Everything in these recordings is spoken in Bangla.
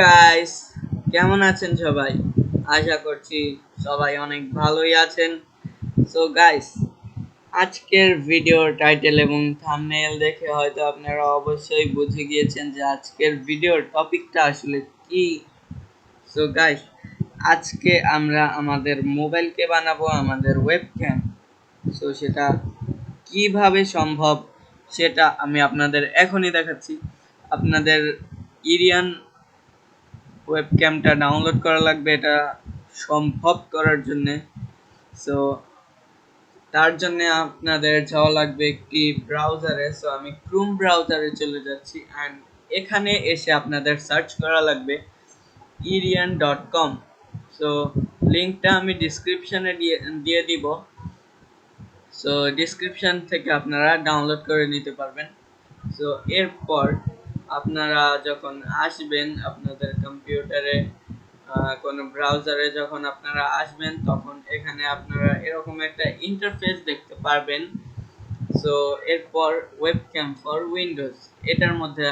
গাইস, কেমন আছেন সবাই? আশা করছি সবাই অনেক ভালোই আছেন। সো গাইস, আজকের ভিডিওর টাইটেল এবং থাম্বনেল দেখে হয়তো আপনারা অবশ্যই বুঝে গিয়েছেন যে আজকের ভিডিওর টপিকটা আসলে কি। সো গাইস, আজকে আমরা আমাদের মোবাইলকে বানাবো আমাদের ওয়েবক্যাম। সো সেটা কিভাবে সম্ভব সেটা আমি আপনাদের এখনই দেখাচ্ছি। আপনাদের ইরিয়ান ওয়েবক্যামটা ডাউনলোড করা লাগবে এটা সম্ভব করার জন্য। সো তার জন্য আপনাদের যাওয়া লাগবে একটি ব্রাউজারে। সো আমি ক্রোম ব্রাউজারে চলে যাচ্ছি অ্যান্ড এখানে এসে আপনাদের সার্চ করা লাগবে irian.com। সো লিঙ্কটা আমি ডিসক্রিপশনে দিয়ে দিব। সো ডিসক্রিপশন থেকে আপনারা ডাউনলোড করে নিতে পারবেন। সো এরপর আপনারা যখন আসবেন আপনাদের কম্পিউটারে কোনো ব্রাউজারে যখন আপনারা আসবেন তখন এখানে আপনারা এরকম একটা ইন্টারফেস দেখতে পারবেন। সো এরপর ওয়েবক্যাম ফর উইন্ডোজ এটার মধ্যে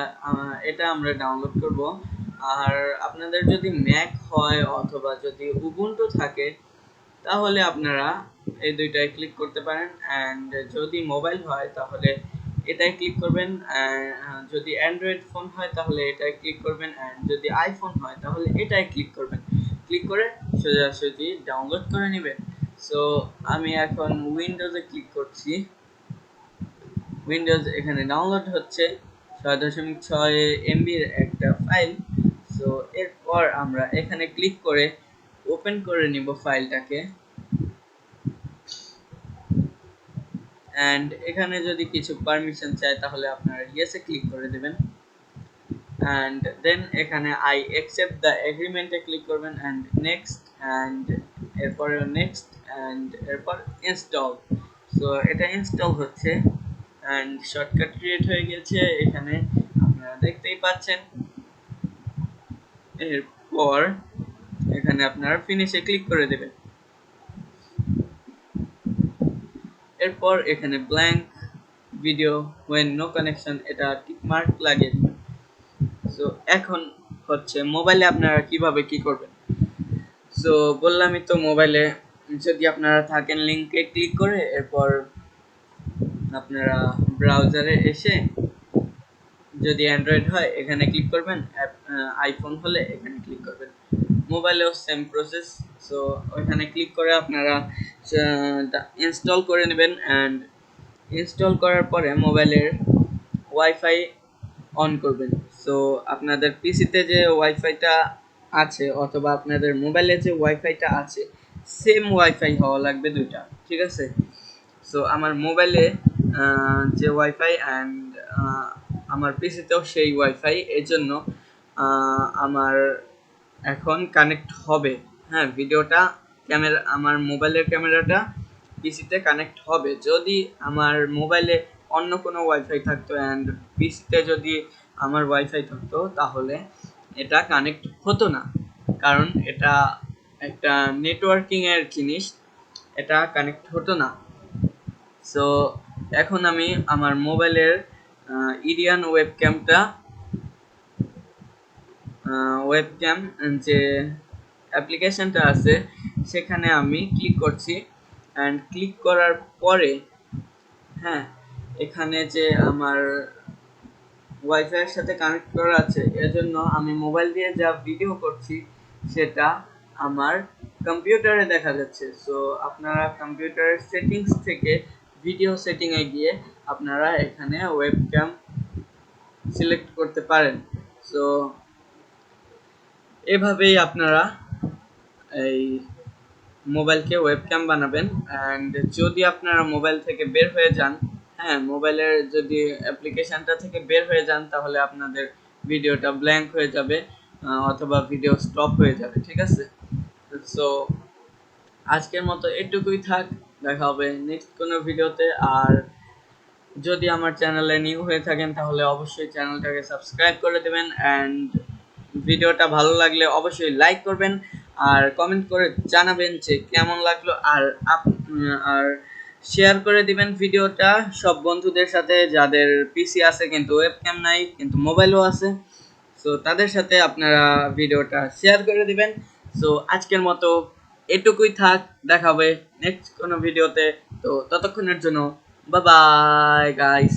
এটা আমরা ডাউনলোড করব। আর আপনাদের যদি ম্যাক হয় অথবা যদি উবুন্টু থাকে তাহলে আপনারা এই দুইটায় ক্লিক করতে পারেন। অ্যান্ড যদি মোবাইল হয় তাহলে এটাই ক্লিক করবেন। যদি অ্যান্ড্রয়েড ফোন হয় তাহলে এটাই ক্লিক করবেন। অ্যান্ড যদি আইফোন হয় তাহলে এটাই ক্লিক করবেন। ক্লিক করে সোজাসুজি ডাউনলোড করে নেবেন। সো আমি এখন উইন্ডোজে ক্লিক করছি। উইন্ডোজ এখানে ডাউনলোড হচ্ছে 6.6 এমবির একটা ফাইল। সো এরপর আমরা এখানে ক্লিক করে ওপেন করে নিব ফাইলটাকে। অ্যান্ড এখানে যদি কিছু পারমিশন চাই তাহলে আপনারা ইয়েসে ক্লিক করে দেবেন। অ্যান্ড দেন এখানে আই অ্যাকসেপ্ট দ্য এগ্রিমেন্টে ক্লিক করবেন অ্যান্ড নেক্সট অ্যান্ড এরপরে নেক্সট অ্যান্ড এরপর ইনস্টল। সো এটা ইনস্টল হচ্ছে অ্যান্ড শর্টকাট ক্রিয়েট হয়ে গেছে এখানে আপনারা দেখতেই পাচ্ছেন। এরপর এখানে আপনারা ফিনিশে ক্লিক করে দেবেন। এরপর এখানে blank video when no connection এটা টিক মার্ক লাগিয়ে দিবেন। সো এখন হচ্ছে মোবাইলে আপনারা কিভাবে কি করবেন। সো বললামই তো, মোবাইলে যদি আপনারা থাকেন লিঙ্কে ক্লিক করে এরপর আপনারা ব্রাউজারে এসে যদি অ্যান্ড্রয়েড হয় এখানে ক্লিক করবেন, আইফোন হলে এখানে ক্লিক করবেন। মোবাইলেও সেম প্রসেস। সো ওইখানে ক্লিক করে আপনারা ইনস্টল করে নেবেন। অ্যান্ড ইনস্টল করার পরে মোবাইলের ওয়াইফাই অন করবেন। সো আপনাদের পিসিতে যে ওয়াইফাইটা আছে অথবা আপনাদের মোবাইলে যে ওয়াইফাইটা আছে সেম ওয়াইফাই হওয়া লাগবে দুইটা, ঠিক আছে? সো আমার মোবাইলে যে ওয়াইফাই অ্যান্ড আমার পিসিতেও সেই ওয়াইফাই, এর জন্য আমার এখন কানেক্ট হবে। হ্যাঁ, ভিডিওটা আমার মোবাইলের ক্যামেরাটা পিসিতে কানেক্ট হবে। যদি আমার মোবাইলে অন্য কোনো ওয়াইফাই থাকতো অ্যান্ড পিসিতে যদি আমার ওয়াইফাই থাকতো তাহলে এটা কানেক্ট হতো না, কারণ এটা একটা নেটওয়ার্কিং এর জিনিস, এটা কানেক্ট হতো না। সো এখন আমি আমার মোবাইলের ইরিয়ান ওয়েবক্যাম যে অ্যাপ্লিকেশনটা আছে সেখানে আমি ক্লিক করছি। অ্যান্ড ক্লিক করার পরে হ্যাঁ, এখানে যে আমার ওয়াইফাইয়ের সাথে কানেক্ট করা আছে এজন্য আমি মোবাইল দিয়ে যা ভিডিও করছি সেটা আমার কম্পিউটারে দেখা যাচ্ছে। সো আপনারা কম্পিউটারের সেটিংস থেকে ভিডিও সেটিংয়ে গিয়ে আপনারা এখানে ওয়েবক্যাম সিলেক্ট করতে পারেন। সো এভাবেই আপনারা এই মোবাইলকে ওয়েবক্যাম বানাবেন। অ্যান্ড যদি আপনারা মোবাইল থেকে বের হয়ে যান, হ্যাঁ, মোবাইলের যদি অ্যাপ্লিকেশনটা থেকে বের হয়ে যান তাহলে আপনাদের ভিডিওটা ব্ল্যাঙ্ক হয়ে যাবে অথবা ভিডিও স্টপ হয়ে যাবে, ঠিক আছে? সো আজকের মতো এটুকুই থাক, দেখা হবে নেক্সট কোনো ভিডিওতে। আর যদি আমার চ্যানেলে নিউ হয়ে থাকেন তাহলে অবশ্যই চ্যানেলটাকে সাবস্ক্রাইব করে দেবেন। অ্যান্ড ভিডিওটা ভালো লাগলে অবশ্যই লাইক করবেন আর কমেন্ট করে জানাবেন যে কেমন লাগলো। আর শেয়ার করে দিবেন ভিডিওটা সব বন্ধুদের সাথে যাদের পিসি আছে কিন্তু ওয়েবক্যাম নাই কিন্তু মোবাইলও আছে। সো তাদের সাথে আপনারা ভিডিওটা শেয়ার করে দিবেন। সো আজকের মতো এটুকুই থাক, দেখা হবে নেক্সট কোনো ভিডিওতে। তো ততক্ষণের জন্য বাই বাই গাইস।